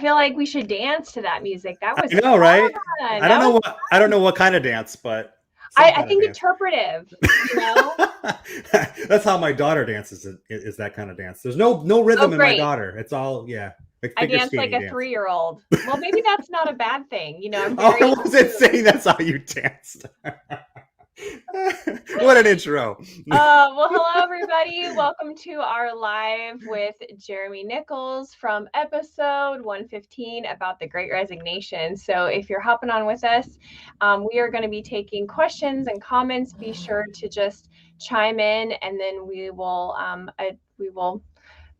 feel like we should dance to that music. That was I know, right? fun. I don't know what kind of dance, but some I kind of think dance. interpretive, you know? That's how my daughter dances. Is that kind of dance? There's no Oh, rhythm in my great. daughter. It's all like I figure dance like skating a dance. 3-year-old. Well, maybe that's not a bad thing. You know, I'm Oh, very I wasn't saying that's how you danced. What an intro. well, hello, everybody. Welcome to our live with Jeremy Nichols from episode 115 about the Great Resignation. So if you're hopping on with us, we are going to be taking questions and comments. Be sure to just chime in, and then we will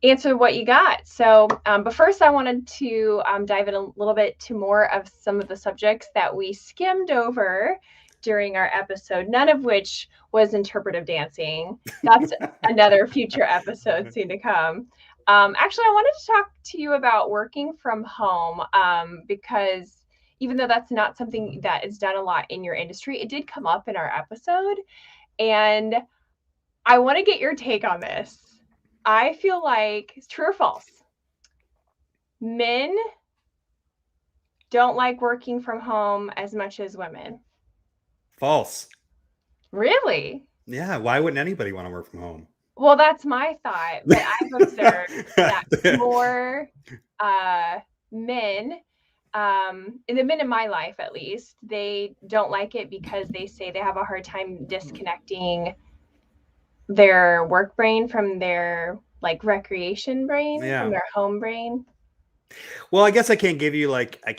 answer what you got. So, but first I wanted to dive in a little bit to more of some of the subjects that we skimmed over during our episode, none of which was interpretive dancing. That's another future episode soon to come. Actually, I wanted to talk to you about working from home because even though that's not something that is done a lot in your industry, it did come up in our episode. And I want to get your take on this. I feel like it's true or false. Men don't like working from home as much as women. False. Really? Yeah. Why wouldn't anybody want to work from home? Well, that's my thought, but I've observed that more men, the men in my life at least, they don't like it because they say they have a hard time disconnecting their work brain from their like recreation brain, from their home brain. Well, I guess I can't give you like a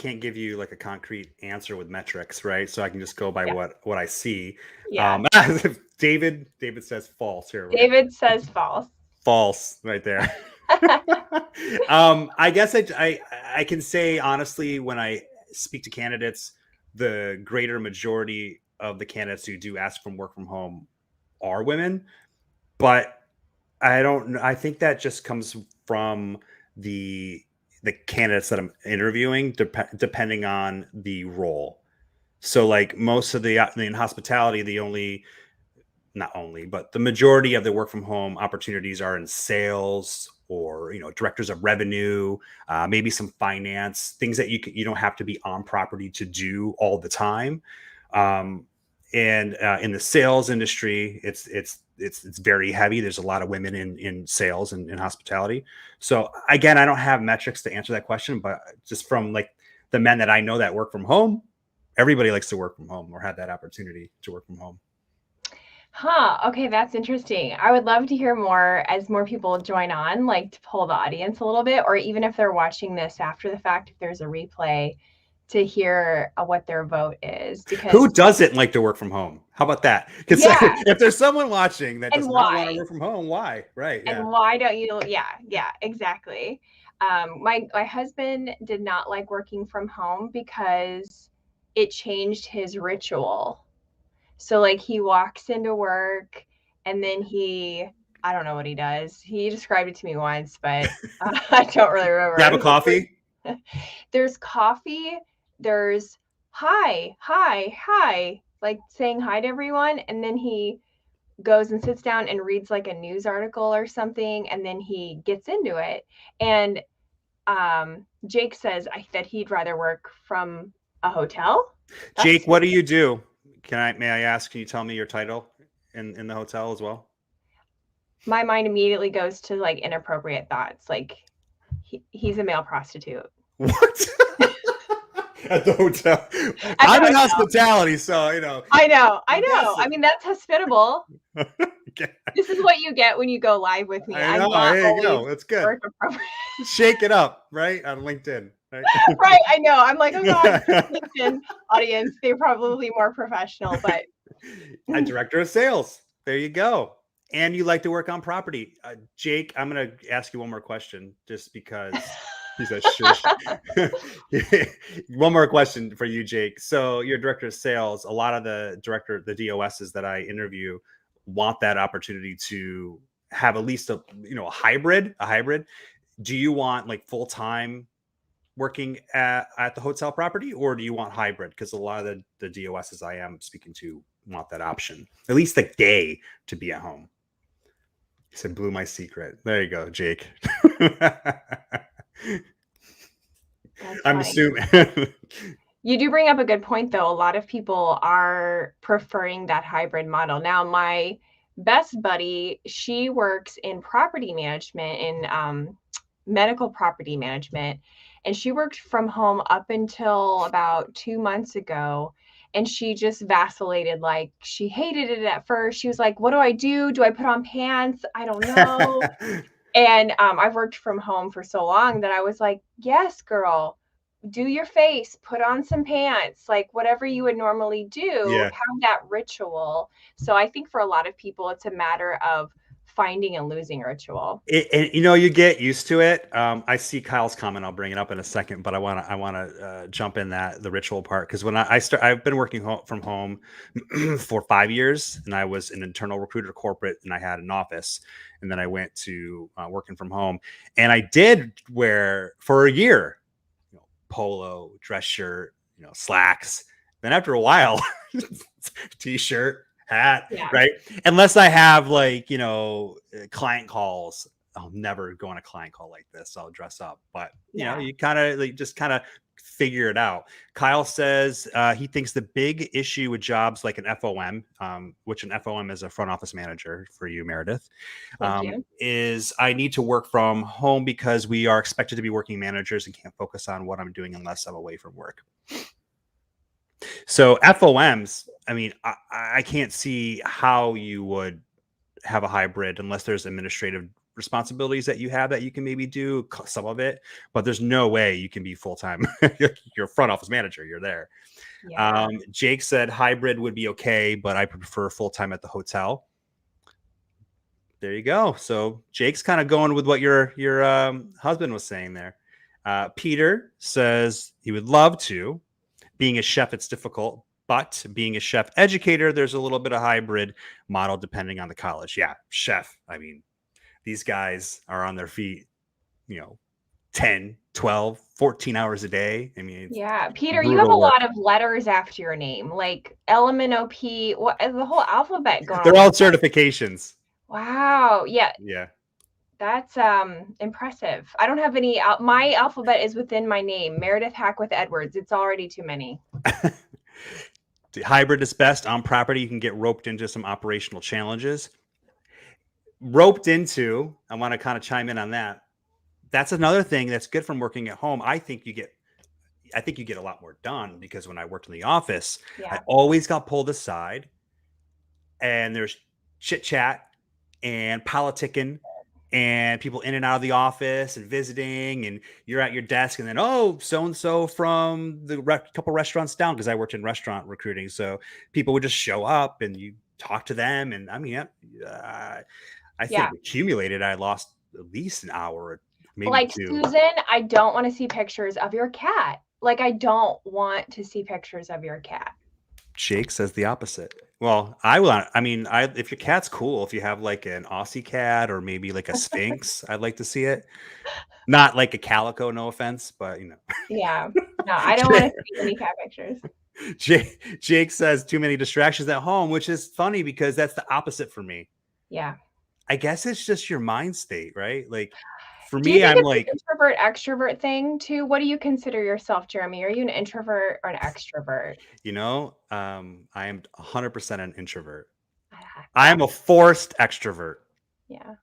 concrete answer with metrics, right? So I can just go by what I see. Yeah. David says false here. David says false. False right there. I guess I can say honestly, when I speak to candidates, the greater majority of the candidates who do ask for work from home are women, but I think that just comes from the candidates that I'm interviewing, depending on the role. So like most of in hospitality, but the majority of the work from home opportunities are in sales or, directors of revenue, maybe some finance, things that you don't have to be on property to do all the time. And in the sales industry, it's very heavy. There's a lot of women in sales and in hospitality. So again, I don't have metrics to answer that question, but just from like the men that I know that work from home, everybody likes to work from home or have that opportunity to work from home. Huh. Okay, that's interesting. I would love to hear more as more people join on, like to pull the audience a little bit, or even if they're watching this after the fact, if there's a replay, to hear what their vote is. Because who doesn't like to work from home? How about that? Because if there's someone watching that does not want to work from home, why? Right. Yeah. And why don't you? Yeah, exactly. My husband did not like working from home because it changed his ritual. So like he walks into work and then I don't know what he does. He described it to me once, but I don't really remember. Grab a coffee? There's coffee. There's hi, like saying hi to everyone. And then he goes and sits down and reads like a news article or something. And then he gets into it. And Jake says that he'd rather work from a hotel. Jake, what do you do? May I ask, can you tell me your title in the hotel as well? My mind immediately goes to like inappropriate thoughts. Like he's a male prostitute. What? At the hotel. I'm in hospitality, so I know. I mean, that's hospitable. Okay. This is what you get when you go live with me. I know. There you go. That's good. Shake it up, right? On LinkedIn. Right? Right. I know. I'm like, oh God, LinkedIn audience. They're probably more professional, but a director of sales. There you go. And you like to work on property. Jake, I'm going to ask you one more question just because he says shush. One more question for you, Jake. So you're director of sales. A lot of the DOSs that I interview want that opportunity to have at least a hybrid. Do you want like full-time working at the hotel property, or do you want hybrid? Because a lot of the DOSs I am speaking to want that option, at least the day to be at home. He said, blew my secret. There you go, Jake. That's I'm funny. assuming. You do bring up a good point, though. A lot of people are preferring that hybrid model. Now, my best buddy, she works in property management, in medical property management, and she worked from home up until about 2 months ago. And she just vacillated. Like, she hated it at first. She was like, what do I do? Do I put on pants? I don't know. And I've worked from home for so long that I was like, yes, girl, do your face, put on some pants, like whatever you would normally do, Yeah. have that ritual. So I think for a lot of people, it's a matter of finding and losing ritual. And you get used to it. I see Kyle's comment. I'll bring it up in a second, but I want to jump in that the ritual part because when I start, I've been working from home for 5 years, and I was an internal recruiter corporate, and I had an office, and then I went to working from home, and I did wear for a year, polo, dress shirt, slacks. Then after a while, t-shirt, hat, Yeah. right? Unless I have client calls, I'll never go on a client call like this. I'll dress up, but Yeah. you kind of just kind of figure it out. Kyle says he thinks the big issue with jobs like an FOM, which an FOM is a front office manager for you, Meredith, Thank you. is I need to work from home because we are expected to be working managers and can't focus on what I'm doing unless I'm away from work. So FOMs, I mean, I can't see how you would have a hybrid unless there's administrative responsibilities that you have that you can maybe do some of it, but there's no way you can be full-time. You're a front office manager. You're there. Yeah. Jake said hybrid would be okay, but I prefer full-time at the hotel. There you go. So Jake's kind of going with what your husband was saying there. Peter says he would love to. Being a chef, it's difficult, but being a chef educator, there's a little bit of hybrid model depending on the college. Yeah, chef. I mean, these guys are on their feet, 10, 12, 14 hours a day. I mean, it's Yeah. Peter, you have a brutal work. lot of letters after your name, like LMNOP, what the whole alphabet going They're on. all certifications. Wow. Yeah. Yeah. That's impressive. I don't have any. My alphabet is within my name, Meredith Hackworth Edwards. It's already too many. Hybrid is best on property. You can get roped into some operational challenges. Roped into, I want to kind of chime in on that. That's another thing that's good from working at home. I think you get a lot more done because when I worked in the office, I Yeah. always got pulled aside and there's chit chat and politicking and people in and out of the office and visiting, and you're at your desk and then, oh, so-and-so from the couple restaurants down, because I worked in restaurant recruiting. So people would just show up and you talk to them. And I mean, I think Yeah. accumulated, I lost at least an hour, or maybe Like, two. Susan, I don't want to see pictures of your cat. Like, I don't want to see pictures of your cat. Jake says the opposite. Well, I want. I mean, if your cat's cool, if you have like an Aussie cat or maybe like a Sphinx, I'd like to see it. Not like a calico, no offense, but Yeah. No, I don't want to see any cat pictures. Jake says too many distractions at home, which is funny because that's the opposite for me. Yeah. I guess it's just your mind state, right? Like for Do you me, think I'm it's an like, introvert extrovert thing too? What do you consider yourself, Jeremy? Are you an introvert or an extrovert? I am 100% an introvert. I Yeah. am a forced extrovert. Yeah.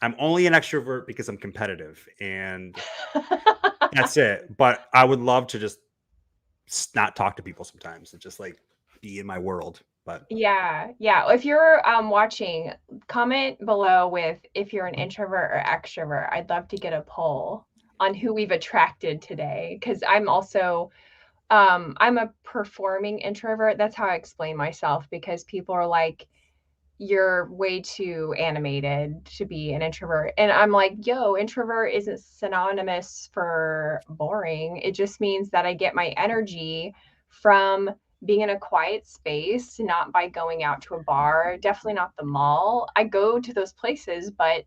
I'm only an extrovert because I'm competitive, and that's it. But I would love to just not talk to people sometimes and just like be in my world. But Yeah, yeah. If you're watching, comment below with if you're an introvert or extrovert. I'd love to get a poll on who we've attracted today because I'm also I'm a performing introvert. That's how I explain myself because people are like, you're way too animated to be an introvert. And I'm like, yo, introvert isn't synonymous for boring. It just means that I get my energy from being in a quiet space, not by going out to a bar, definitely not the mall. I go to those places, but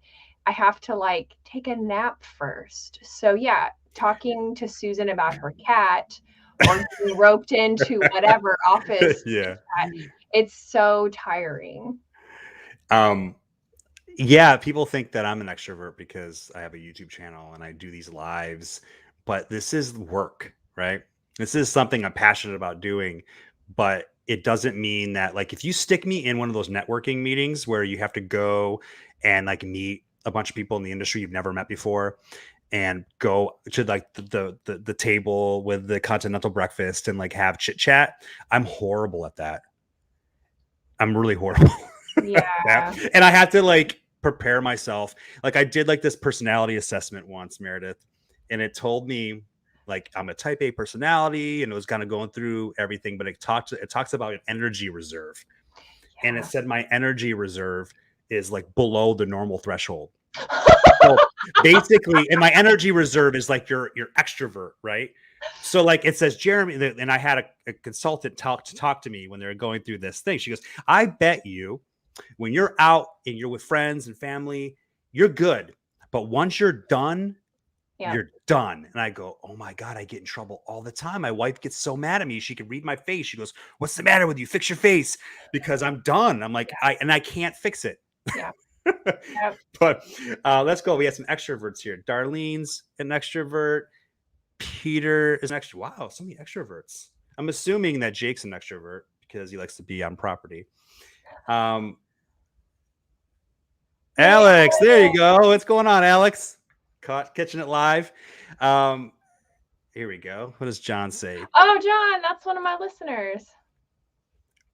I have to like take a nap first. So, yeah, talking to Susan about her cat or being roped into whatever office, yeah. it's so tiring. Um, yeah, people think that I'm an extrovert because I have a YouTube channel and I do these lives, but this is work, right? This is something I'm passionate about doing, but it doesn't mean that, like, if you stick me in one of those networking meetings where you have to go and like meet a bunch of people in the industry you've never met before and go to like the table with the continental breakfast and like have chit chat, I'm horrible at that. I'm really horrible at that. Yeah. And I have to like prepare myself. Like I did like this personality assessment once, Meredith, and it told me like I'm a type A personality, and it was kind of going through everything, but it talks about an energy reserve. And it Yeah. said my energy reserve is like below the normal threshold. So basically, and my energy reserve is like your extrovert, right? So like it says Jeremy, and I had a consultant talk to me when they were going through this thing. She goes, I bet you when you're out and you're with friends and family, you're good. But once Yeah. you're done. And I go, oh my God, I get in trouble all the time. My wife gets so mad at me. She can read my face. She goes, what's the matter with you? Fix your face, because I'm done. I'm like, I can't fix it. Yeah. Yep. But let's go. We have some extroverts here. Darlene's an extrovert. Peter is an extrovert. Wow, so many extroverts. I'm assuming that Jake's an extrovert because he likes to be on property. Um, Yay. Alex, there you go. What's going on, Alex? Catching it live. Here we go. What does John say? Oh, John, that's one of my listeners.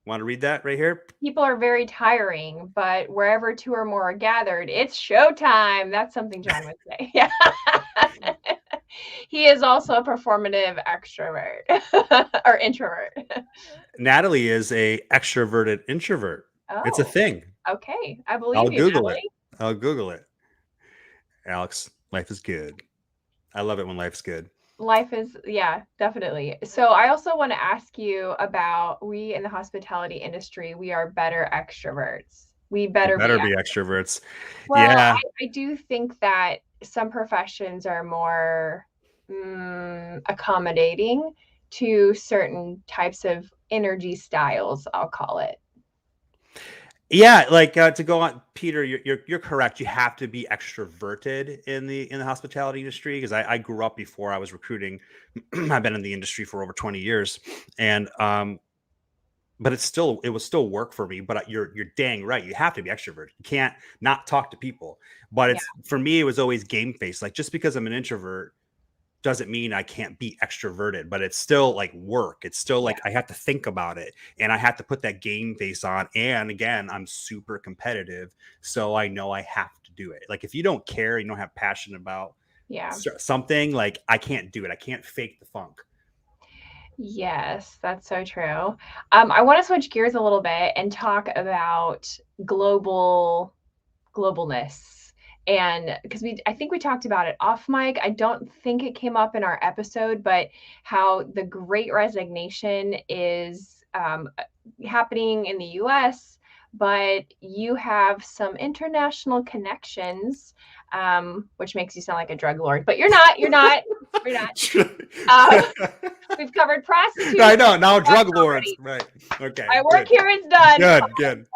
Want to read that right here? People are very tiring, but wherever two or more are gathered, it's showtime. That's something John would say. Yeah. He is also a performative extrovert or introvert. Natalie is a extroverted introvert. It's a Oh, thing. okay. I believe I'll you, Google Natalie. it. I'll Google it. Alex, life is good. I love it when life's good. Life is, yeah, definitely. So I also want to ask you about, we in the hospitality industry, we are better extroverts. We We better better be. be extroverts. Well, Yeah. I do think that some professions are more accommodating to certain types of energy styles, I'll call it. Yeah, like to go on, Peter, you're correct. You have to be extroverted in the hospitality industry, because I grew up before I was recruiting. I've been in the industry for over 20 years, and but it was still work for me. But you're dang right. You have to be extroverted. You can't not talk to people. But Yeah, it's for me, it was always game face. Like just because I'm an introvert doesn't mean I can't be extroverted, but it's still like work. It's still yeah, like I have to think about it and I have to put that game face on. And again, I'm super competitive. So I know I have to do it. Like if you don't care, you don't have passion about yeah. something, like I can't do it. I can't fake the funk. Yes, that's so true. I want to switch gears a little bit and talk about globalness. And because I think we talked about it off mic. I don't think it came up in our episode, but how the Great Resignation is happening in the US, but you have some international connections, which makes you sound like a drug lord, but you're not. You're not. You're not. We've covered prostitutes. I know, now drug lords. Already. Right. Okay. My work Good. here is done. Good.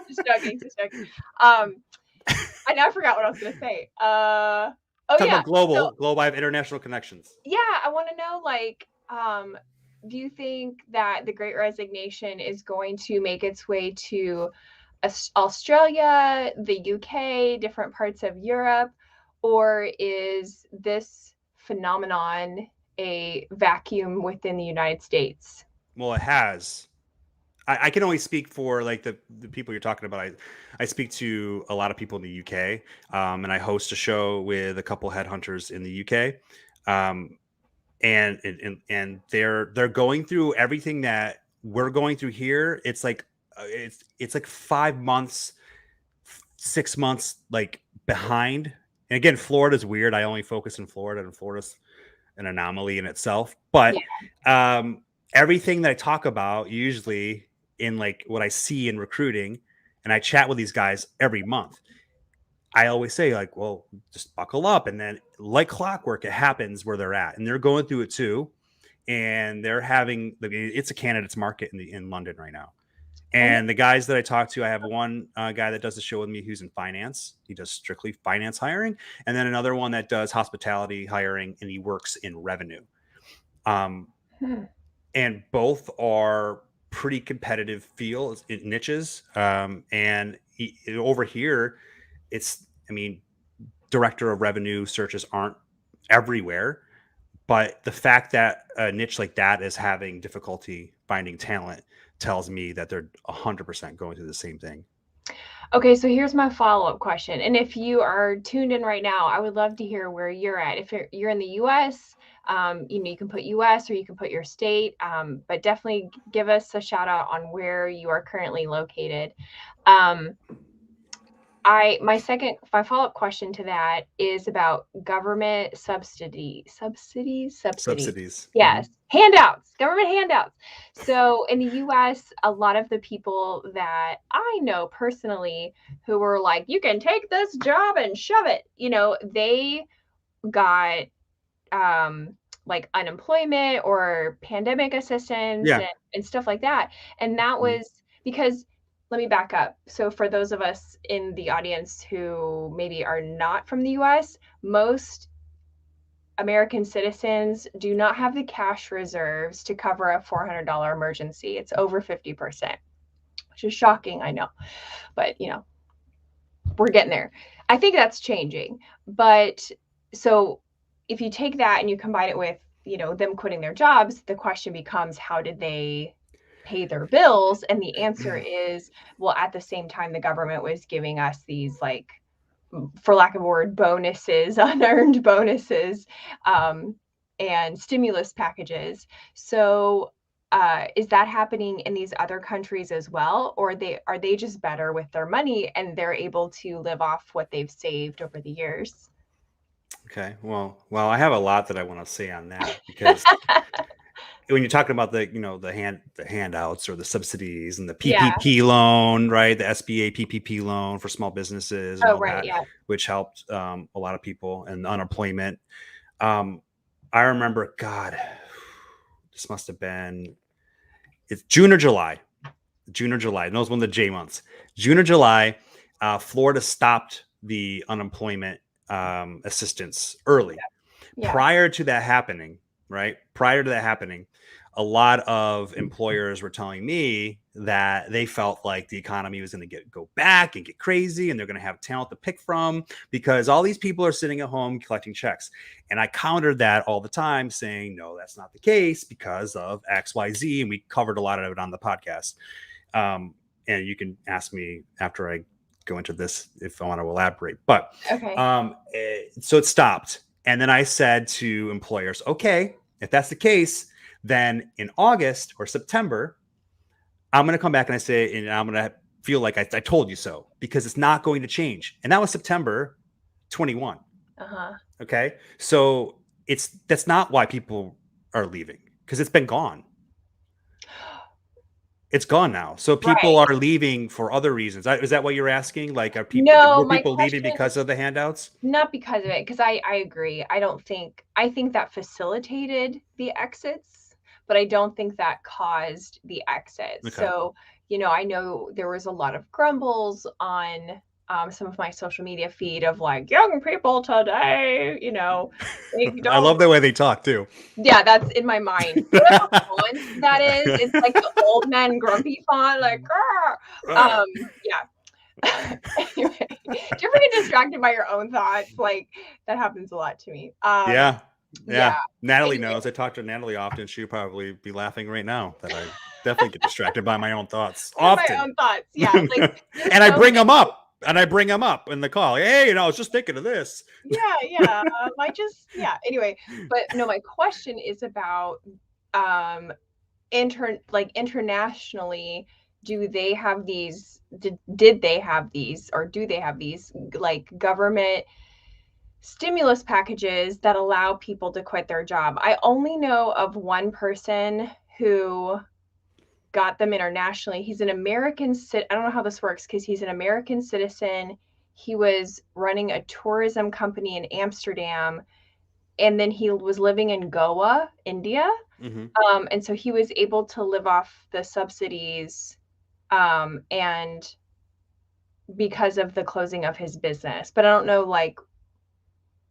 Just joking. Just joking. I now forgot what I was gonna say. Oh Talk yeah. about global. So Global. I have international connections. yeah, I want to know, like, do you think that the Great Resignation is going to make its way to Australia, the UK, different parts of Europe, or is this phenomenon a vacuum within the United States? Well, it has. I can only speak for like the people you're talking about. I speak to a lot of people in the UK, and I host a show with a couple headhunters in the UK, and they're going through everything that we're going through here. It's like it's like 5 months, 6 months like behind. And again, Florida's weird. I only focus in Florida, and Florida's an anomaly in itself. Yeah. But everything that I talk about usually in like what I see in recruiting, and I chat with these guys every month, I always say like, well, just buckle up. And then like clockwork, it happens where they're at, and they're going through it too. And they're having, it's a candidate's market in London right now. Okay. And the guys that I talk to, I have one guy that does the show with me who's in finance. He does strictly finance hiring. And then another one that does hospitality hiring, and he works in revenue. Um, Hmm. and both are pretty competitive fields, niches. Over here, I mean, director of revenue searches aren't everywhere. But the fact that a niche like that is having difficulty finding talent tells me that they're 100% going through the same thing. Okay, so here's my follow-up question. And if you are tuned in right now, I would love to hear where you're at. If you're in the US, you can put US or you can put your state, but definitely give us a shout out on where you are currently located. Um, my follow-up question to that is about government subsidies. Subsidies. Mm-hmm. Yes, handouts, government handouts. So in the US, a lot of the people that I know personally who were like, you can take this job and shove it, they got um like unemployment or pandemic assistance Yeah. and stuff like that. And that Mm-hmm. was because, let me back up. So for those of us in the audience who maybe are not from the US, most American citizens do not have the cash reserves to cover a $400 emergency. It's over 50%, which is shocking, I know. But, we're getting there. I think that's changing. But so if you take that and you combine it with, them quitting their jobs, the question becomes, how did they pay their bills? And the answer is, well, at the same time, the government was giving us these, like, for lack of a word, bonuses, unearned bonuses, um, and stimulus packages. So is that happening in these other countries as well, or are they just better with their money and they're able to live off what they've saved over the years? Okay. Well, I have a lot that I want to say on that because when you're talking about the handouts or the subsidies and the Yeah. PPP loan, right? The SBA PPP loan for small businesses and Oh, all right. that, Yeah. which helped a lot of people and unemployment. Um, I remember, God, this must have been it's June or July. June or July. Those one of the J months. June or July. Florida stopped the unemployment assistance early. Yeah. Prior to that happening, right? Prior to that happening, a lot of employers were telling me that they felt like the economy was going to go back and get crazy, and they're going to have talent to pick from because all these people are sitting at home collecting checks. And I countered that all the time, saying, no, that's not the case because of X, Y, Z. And we covered a lot of it on the podcast. And you can ask me after I go into this if I want to elaborate. But Okay. so it stopped. And then I said to employers, okay, if that's the case, then in August or September, I'm going to come back and and I'm going to feel like I told you so because it's not going to change. And that was September 21. Uh-huh. Okay. So that's not why people are leaving because it's been gone. It's gone now. So people Right. are leaving for other reasons. Is that what you're asking? Like, No, were my people leaving question, because of the handouts? not because of it, because I agree. I think that facilitated the exits, but I don't think that caused the exits. Okay. So, I know there was a lot of grumbles on some of my social media feed of like, young people today, they I don't. love the way they talk too. Yeah, that's in my mind. You know what font that is? It's like the old man grumpy font, like, yeah. Anyway, do you ever get distracted by your own thoughts? Like, that happens a lot to me. Yeah. Yeah. Yeah. Natalie Anyway, knows. I talk to Natalie often. She'd probably be laughing right now that I definitely get distracted by my own thoughts my often. own thoughts. Yeah. Like, And there's I so bring them many. up. And I bring them up in the call. Hey, I was just thinking of this. Yeah. Yeah. Yeah. Anyway, but no, my question is about, um, internationally, do they have these, did they have these, or do they have these, like, government stimulus packages that allow people to quit their job? I only know of one person who got them internationally. He's an American I don't know how this works because he's an American citizen. He was running a tourism company in Amsterdam, and then he was living in Goa, India. Mm-hmm. And so he was able to live off the subsidies and because of the closing of his business. But I don't know, like,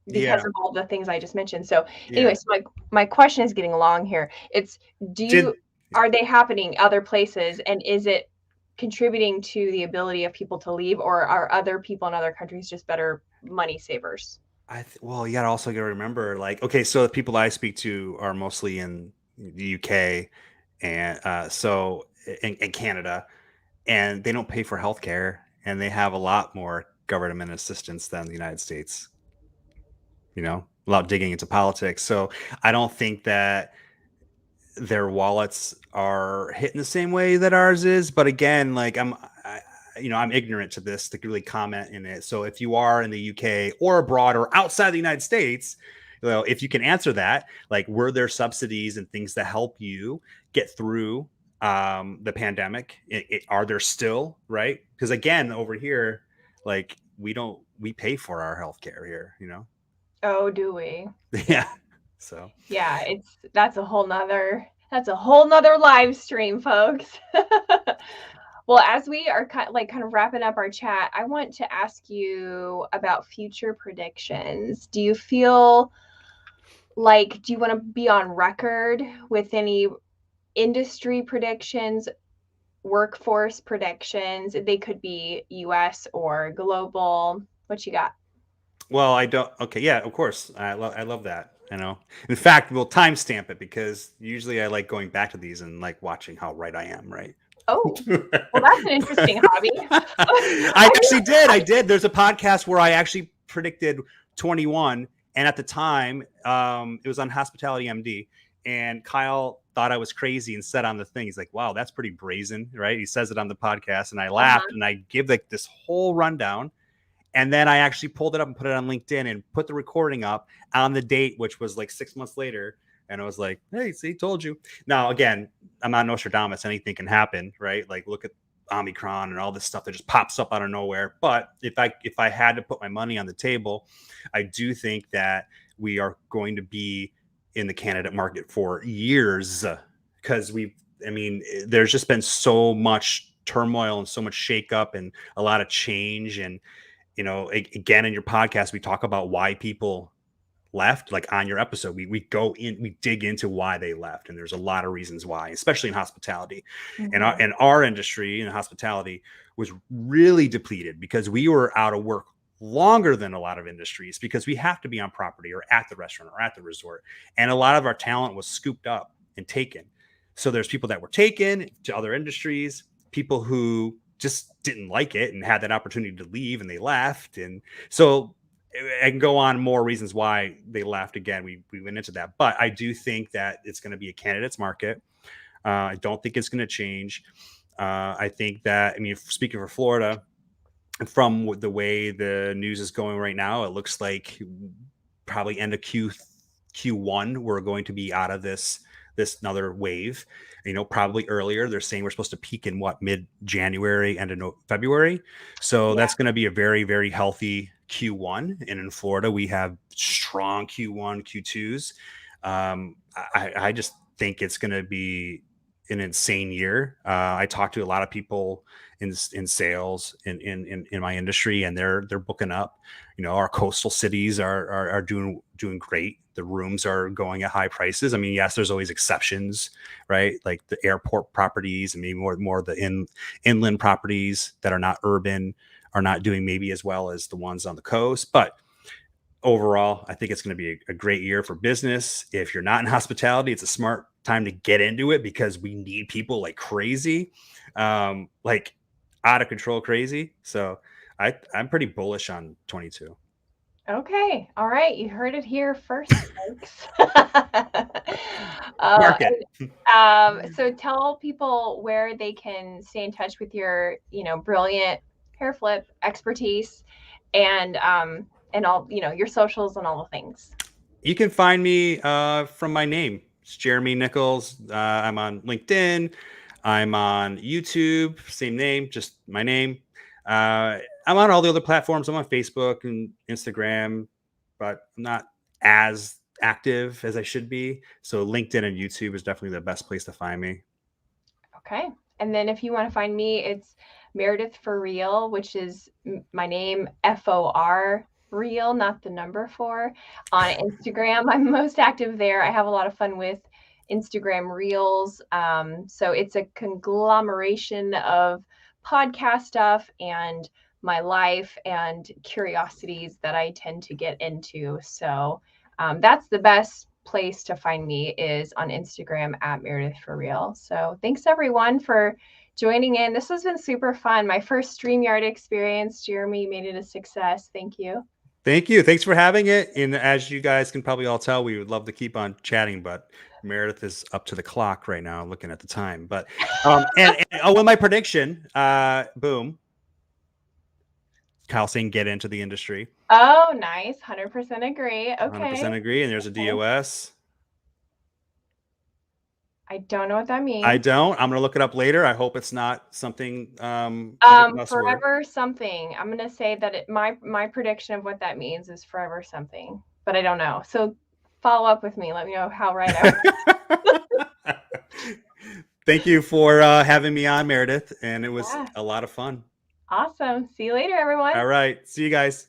because Yeah. of all the things I just mentioned. So anyway, Yeah. so my question is getting long here. It's, Did are they happening other places, and is it contributing to the ability of people to leave, or are other people in other countries just better money savers? well, you gotta also gotta remember, like, okay, so the people I speak to are mostly in the UK and in Canada, and they don't pay for healthcare, and they have a lot more government assistance than the United States. Without digging into politics. So I don't think that their wallets are hitting the same way that ours is. But again, like I'm ignorant to this to really comment in it. So if you are in the UK or abroad or outside the United States, if you can answer that, like, were there subsidies and things to help you get through the pandemic? Are there still, right? Because again, over here, like, we pay for our healthcare here. Oh, do we? Yeah. Yeah. So Yeah, that's a whole nother live stream, folks. Well, as we are kind of wrapping up our chat, I want to ask you about future predictions. Do you want to be on record with any industry predictions, workforce predictions? They could be US or global. What you got? well, I don't. Okay, yeah, of course. I love that. In fact, we'll timestamp it because usually I like going back to these and like watching how right I am. Right. Oh, well, that's an interesting hobby. I actually did. I did. There's a podcast where I actually predicted 21, and at the time, it was on Hospitality MD, and Kyle thought I was crazy and said on the thing, he's like, "Wow, that's pretty brazen, right?" He says it on the podcast, and I laughed, Uh-huh. and I give like this whole rundown. And then I actually pulled it up and put it on LinkedIn and put the recording up on the date, which was like 6 months later. And I was like, hey, see, told you. Now, again, I'm not Nostradamus. Anything can happen, right? Like, look at Omicron and all this stuff that just pops up out of nowhere. But if I had to put my money on the table, I do think that we are going to be in the candidate market for years because there's just been so much turmoil and so much shakeup and a lot of change. And again, in your podcast, we talk about why people left. Like, on your episode, we go in, we dig into why they left, and there's a lot of reasons why, especially in hospitality. And our Mhm. and our industry in hospitality was really depleted because we were out of work longer than a lot of industries because we have to be on property or at the restaurant or at the resort, and a lot of our talent was scooped up and taken. So there's people that were taken to other industries, people who just didn't like it and had that opportunity to leave, and they left. And so I can go on more reasons why they left. Again, we went into that, but I do think that it's going to be a candidates market. I don't think it's going to change. I think that, speaking for Florida, from the way the news is going right now, it looks like probably end of Q1 we're going to be out of this another wave. Probably earlier. They're saying we're supposed to peak in what, mid January, end of February. So Yeah. that's going to be a very, very healthy Q1. And in Florida, we have strong Q1, Q2s. I just think it's going to be an insane year. I talked to a lot of people in sales in my industry, and they're booking up. Our coastal cities are doing great. The rooms are going at high prices. Yes, there's always exceptions, right? Like the airport properties and maybe more the inland properties that are not urban are not doing maybe as well as the ones on the coast. But overall, I think it's going to be a great year for business. If you're not in hospitality, it's a smart time to get into it because we need people like crazy, like out of control crazy. So I'm pretty bullish on 22. Okay. All right. You heard it here first, folks. Market. So tell people where they can stay in touch with your, brilliant hair flip expertise, and all, your socials and all the things. You can find me from my name. It's Jeremy Nichols. I'm on LinkedIn. I'm on YouTube. Same name, just my name. I'm on all the other platforms. I'm on Facebook and Instagram, but I'm not as active as I should be. So LinkedIn and YouTube is definitely the best place to find me. Okay. And then if you want to find me, it's Meredith for Real, which is my name, FOR Real, not the number 4, on Instagram. I'm most active there. I have a lot of fun with Instagram Reels. So it's a conglomeration of podcast stuff and my life and curiosities that I tend to get into. So that's the best place to find me is on Instagram at Meredith for Real. So thanks everyone for joining in. This has been super fun. My first StreamYard experience. Jeremy made it a success. Thank you. Thank you. Thanks for having it. And as you guys can probably all tell, we would love to keep on chatting, but Meredith is up to the clock right now, looking at the time. But with my prediction, boom, Kyle saying get into the industry. Oh, nice. 100% agree. Okay. 100% agree. And there's a DOS. I don't know what that means. I don't. I'm gonna look it up later. I hope it's not something. Forever something. I'm gonna say that my prediction of what that means is forever something, but I don't know. So follow up with me. Let me know how right I was. Thank you for having me on, Meredith, and it was a lot of fun. Awesome. See you later, everyone. All right. See you guys.